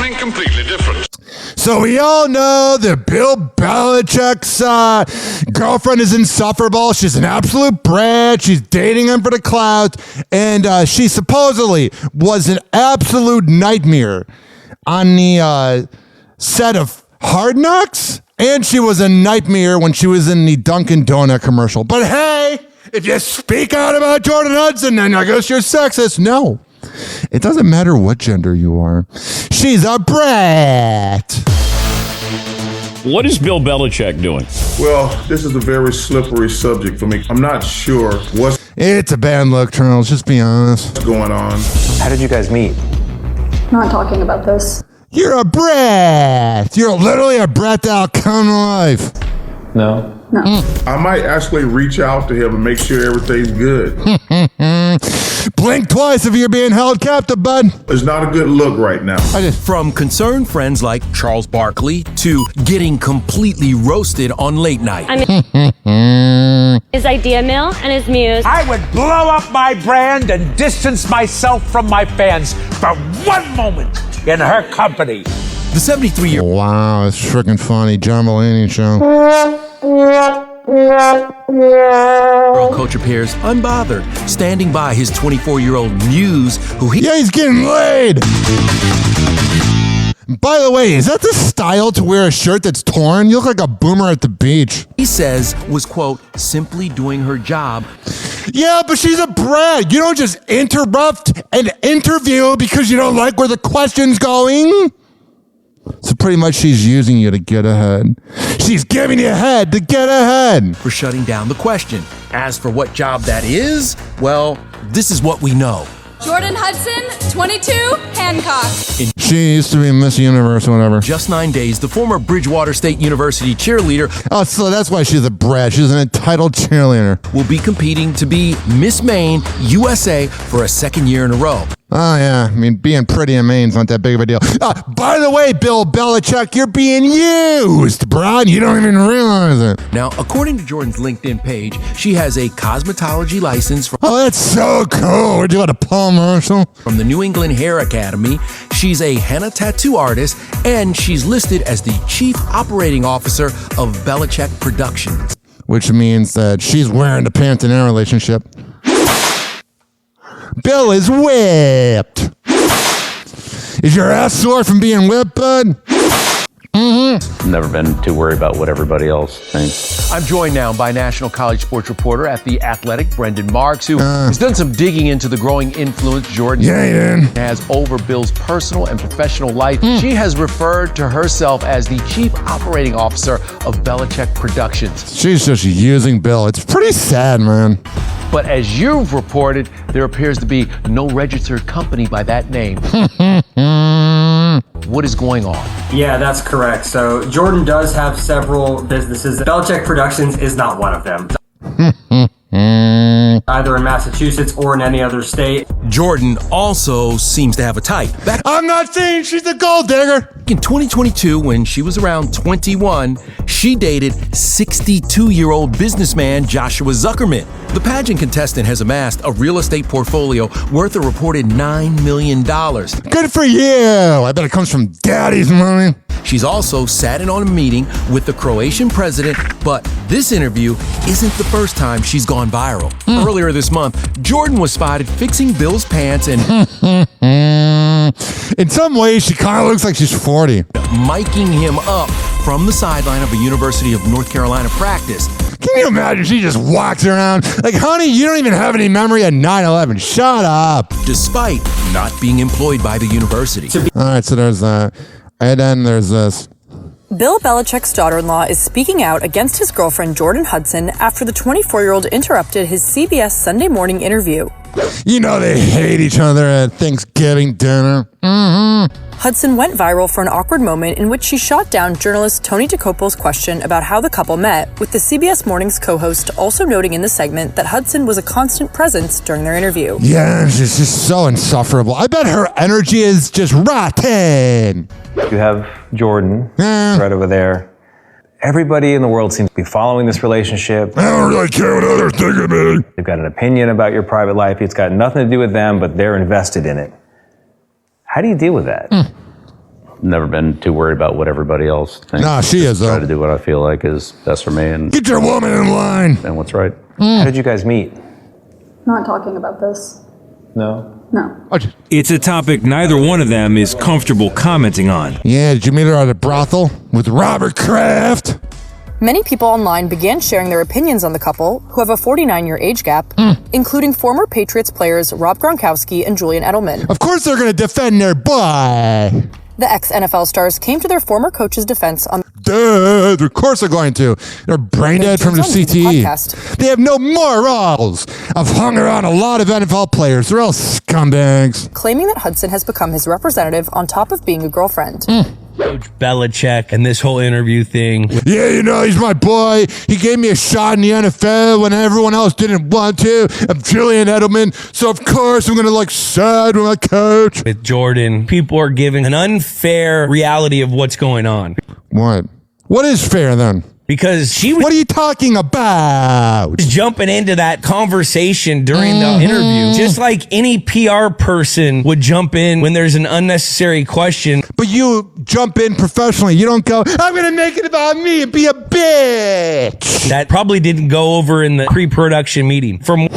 something completely different. So we all know that Bill Belichick's girlfriend is insufferable. She's an absolute brat. She's dating him for the clout. And she supposedly was an absolute nightmare on the set of Hard Knocks. And she was a nightmare when she was in the Dunkin' Donut commercial. But hey, if you speak out about Jordan Hudson, then I guess you're sexist. No, it doesn't matter what gender you are. She's a brat. What is Bill Belichick doing? Well, this is a very slippery subject for me. I'm not sure what's It's a bad look, Charles. Just be honest. going on. How did you guys meet? Not talking about this. You're a brat. You're literally a brat that'll come to life. No. I might actually reach out to him and make sure everything's good. Blink twice if you're being held captive, bud. It's not a good look right now. From concerned friends like Charles Barkley to getting completely roasted on late night. His idea mill and his muse. I would blow up my brand and distance myself from my fans for one moment in her company. The 73-year-old Wow, it's freaking funny. John Mulaney show. coach appears unbothered, standing by his 24-year-old muse, who Yeah, he's getting laid. By the way, is that the style to wear a shirt that's torn? You look like a boomer at the beach. he says was, quote, simply doing her job. Yeah, but she's a brat. You don't just interrupt an interview because you don't like where the question's going. So pretty much she's using you to get ahead. She's giving you a head to get ahead. For shutting down the question. As for what job that is, well, this is what we know. Jordan Hudson, 22, Hancock. She used to be Miss Universe or whatever. Just 9 days, the former Bridgewater State University cheerleader Oh, so that's why she's a brat. She's an entitled cheerleader. will be competing to be Miss Maine USA for a second year in a row. Oh, yeah. I mean, being pretty in Maine's not that big of a deal. By the way, Bill Belichick, you're being used, bro. You don't even realize it. Now, according to Jordan's LinkedIn page, she has a cosmetology license from Oh, that's so cool. We're doing a Paul Marshall. the New England Hair Academy. She's a henna tattoo artist, and she's listed as the Chief Operating Officer of Belichick Productions. Which means that she's wearing the pants in our relationship. Bill is whipped. Is your ass sore from being whipped, bud? Never been too worried about what everybody else thinks. I'm joined now by National College Sports reporter at The Athletic, Brendan Marks, who has done some digging into the growing influence Jordan has over Bill's personal and professional life. She has referred to herself as the Chief Operating Officer of Belichick Productions. She's just using Bill. It's pretty sad, man. But as you've reported, there appears to be no registered company by that name. What is going on? Yeah, that's correct. So Jordan does have several businesses. Belichick Productions is not one of them. Either in Massachusetts or in any other state. Jordan also seems to have a type. Back I'm not saying she's a gold digger. in 2022, when she was around 21, she dated 62-year-old businessman Joshua Zuckerman. The pageant contestant has amassed a real estate portfolio worth a reported $9 million. Good for you. I bet it comes from daddy's money. She's also sat in on a meeting with the Croatian president, but this interview isn't the first time she's gone viral. Earlier this month, Jordan was spotted fixing Bill's pants and in some ways, she kind of looks like she's 40. miking him up from the sideline of a University of North Carolina practice. Can you imagine? She just walks around like, honey, you don't even have any memory of 9/11. Shut up. Despite not being employed by the university. All right, so there's that. And then there's this. Bill Belichick's daughter-in-law is speaking out against his girlfriend Jordan Hudson after the 24-year-old interrupted his CBS Sunday morning interview. You know they hate each other at Thanksgiving dinner. Hudson went viral for an awkward moment in which she shot down journalist Tony DeCopel's question about how the couple met, with the CBS Mornings co-host also noting in the segment that Hudson was a constant presence during their interview. Yeah, she's just so insufferable. I bet her energy is just rotten. You have Jordan right over there. Everybody in the world seems to be following this relationship. I don't really care what others think of me. They've got an opinion about your private life. It's got nothing to do with them, but they're invested in it. How do you deal with that? never been too worried about what everybody else thinks. Nah, she is, though. Try to do what I feel like is best for me and get your woman in line. And what's right. How did you guys meet? Not talking about this. No? No. It's a topic neither one of them is comfortable commenting on. Yeah, did you meet her at a brothel with Robert Kraft? Many people online began sharing their opinions on the couple, who have a 49-year age gap, including former Patriots players Rob Gronkowski and Julian Edelman. Of course they're going to defend their boy. The ex-NFL stars came to their former coach's defense on Duh, of course they're going to. They're brain dead from the CTE. podcast. They have no morals. I've hung around a lot of NFL players. They're all scumbags. Claiming that Hudson has become his representative on top of being a girlfriend. Coach Belichick and this whole interview thing. Yeah, you know, he's my boy. He gave me a shot in the NFL when everyone else didn't want to. I'm Julian Edelman, so of course I'm going to side with my coach. With Jordan, people are giving an unfair reality of what's going on. What? What is fair then? Because she was... What are you talking about? Jumping into that conversation during the interview, just like any PR person would jump in when there's an unnecessary question. But you jump in professionally. You don't go, I'm going to make it about me and be a bitch. That probably didn't go over in the pre-production meeting. From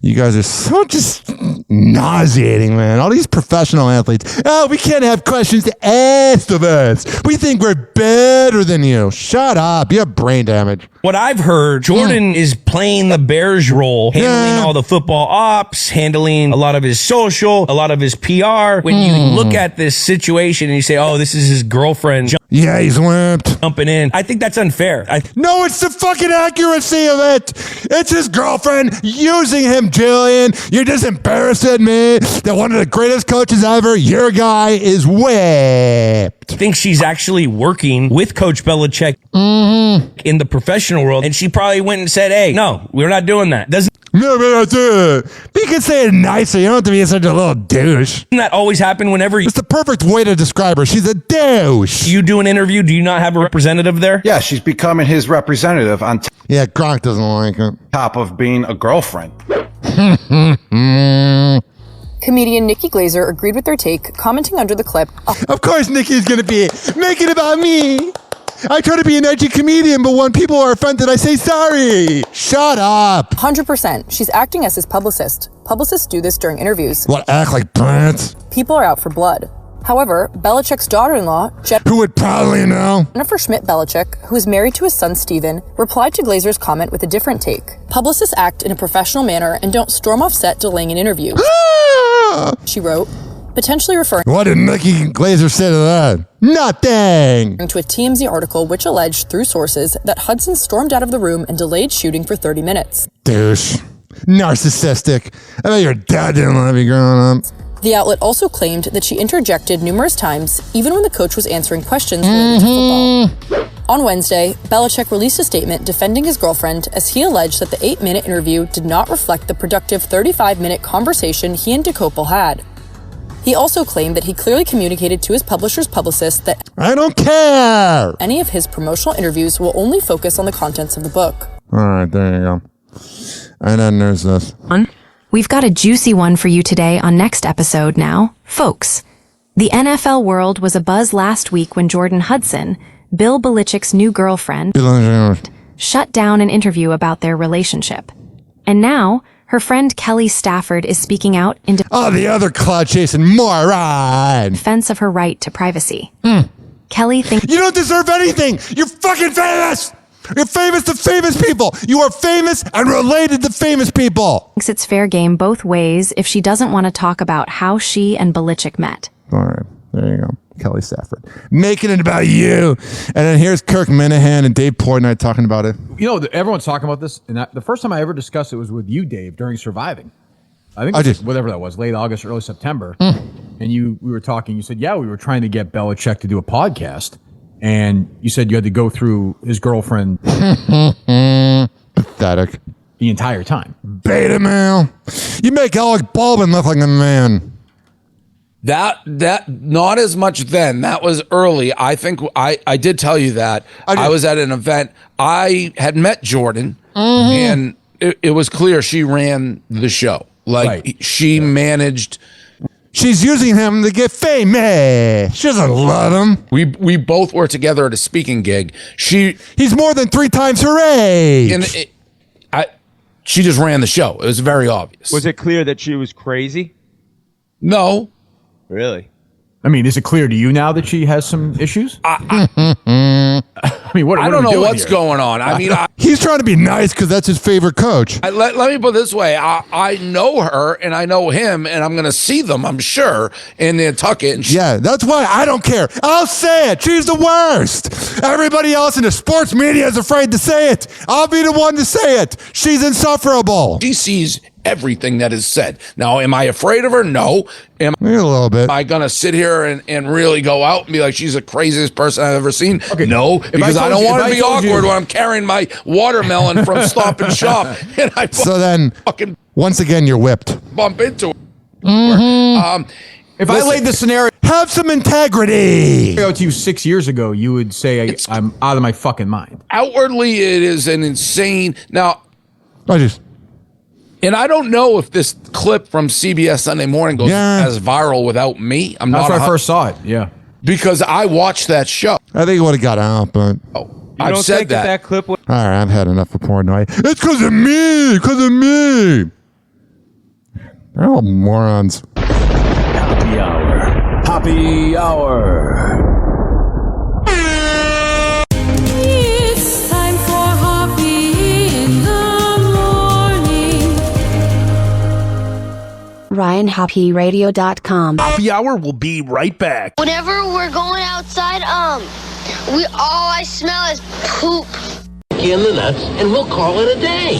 you guys are so just nauseating, man. All these professional athletes. Oh, we can't have questions asked of us. We think we're better than you. Shut up. You have brain damage. What I've heard, Jordan is playing the Bears role, handling all the football ops, handling a lot of his social, a lot of his PR. When you look at this situation and you say, oh, this is his girlfriend. Yeah, he's wimped. Jumping in. I think that's unfair. No, it's the fucking accuracy of it. It's his girlfriend using him, Jillian. You're just embarrassed to admit that one of the greatest coaches ever, your guy, is whipped. I think she's actually working with Coach Belichick in the professional world, and she probably went and said, hey, no, we're not doing that. No, but I do. But you can say it nicer. You don't have to be such a little douche. Doesn't that always happen whenever It's the perfect way to describe her. She's a douche. you do an interview? Do you not have a representative there? Yeah, she's becoming his representative on Yeah, Gronk doesn't like it. top of being a girlfriend. Comedian Nikki Glazer agreed with their take, commenting under the clip. Of course Nikki's going to be make it about me. I try to be an edgy comedian, but when people are offended, I say sorry. Shut up. 100%. She's acting as his publicist. Publicists do this during interviews. What, act like brats? People are out for blood. However, Belichick's daughter-in-law, who would probably know, Jennifer Schmidt Belichick, who is married to his son Steven, replied to Glazer's comment with a different take. Publicists act in a professional manner and don't storm off set delaying an interview. She wrote, potentially referring What did Nikki Glazer say to that? Nothing. To a TMZ article which alleged through sources that Hudson stormed out of the room and delayed shooting for 30 minutes. Douche. Narcissistic. I bet your dad didn't love you growing up. The outlet also claimed that she interjected numerous times, even when the coach was answering questions related to football. On Wednesday, Belichick released a statement defending his girlfriend as he alleged that the 8-minute interview did not reflect the productive 35-minute conversation he and DeCopel had. He also claimed that he clearly communicated to his publisher's publicist that I don't care. Any of his promotional interviews will only focus on the contents of the book. All right, there you go. And then there's this. We've got a juicy one for you today on next episode now. Folks, the NFL world was abuzz last week when Jordan Hudson, Bill Belichick's new girlfriend, shut down an interview about their relationship. And now, her friend Kelly Stafford is speaking out in the other cloud-chasing moron! defense of her right to privacy. Kelly thinks you don't deserve anything! You're fucking famous! You're famous to famous people! You are famous and related to famous people! thinks it's fair game both ways if she doesn't want to talk about how she and Belichick met. All right, there you go. Kelly Stafford. Making it about you. And then here's Kirk Minahan and Dave Portnoy talking about it. You know, everyone's talking about this, and the first time I ever discussed it was with you, Dave, during Surviving. I think it was whatever that was, late August, early September. And we were talking, you said, yeah, we were trying to get Belichick to do a podcast. And you said you had to go through his girlfriend. Pathetic. The entire time. Beta male. You make Alec Baldwin look like a man. That not as much then. That was early. I think I did tell you that. I was at an event. I had met Jordan, and it was clear she ran the show. Like she managed She's using him to get famous. She doesn't love him. We both were together at a speaking gig. He's more than 3 times her age. And she just ran the show. It was very obvious. Was it clear that she was crazy? No. Really? I mean, is it clear to you now that she has some issues? I mean, what I are don't we know doing what's here? going on. I mean, he's trying to be nice because that's his favorite coach. let me put it this way. I know her and I know him, and I'm going to see them, I'm sure, in Nantucket. And yeah, that's why I don't care. I'll say it. She's the worst. Everybody else in the sports media is afraid to say it. I'll be the one to say it. She's insufferable. She sees everything that is said. Now, am I afraid of her? No. Maybe a little bit. Am I going to sit here and really go out and be like, she's the craziest person I've ever seen? Okay. No, because I don't want to be awkward you- when I'm carrying my watermelon from Stop and Shop and I So then, fucking once again, you're whipped. bump into her. If I laid the scenario Have some integrity. to you 6 years ago, you would say I'm out of my fucking mind. Outwardly, it is an insane. Now, And I don't know if this clip from CBS Sunday Morning goes as viral without me. That's when I first saw it. Yeah. Because I watched that show. I think it would have got out, but I've don't said think that clip was. all right, I've had enough of Portnoy. It's because of me. Because of me. They're all morons. Happy hour. Happy hour. It's time for Hoppe in the morning. RyanHoppeRadio.com. Happy hour will be right back. Whenever we're going outside, all I smell is poop. In the nuts, and we'll call it a day.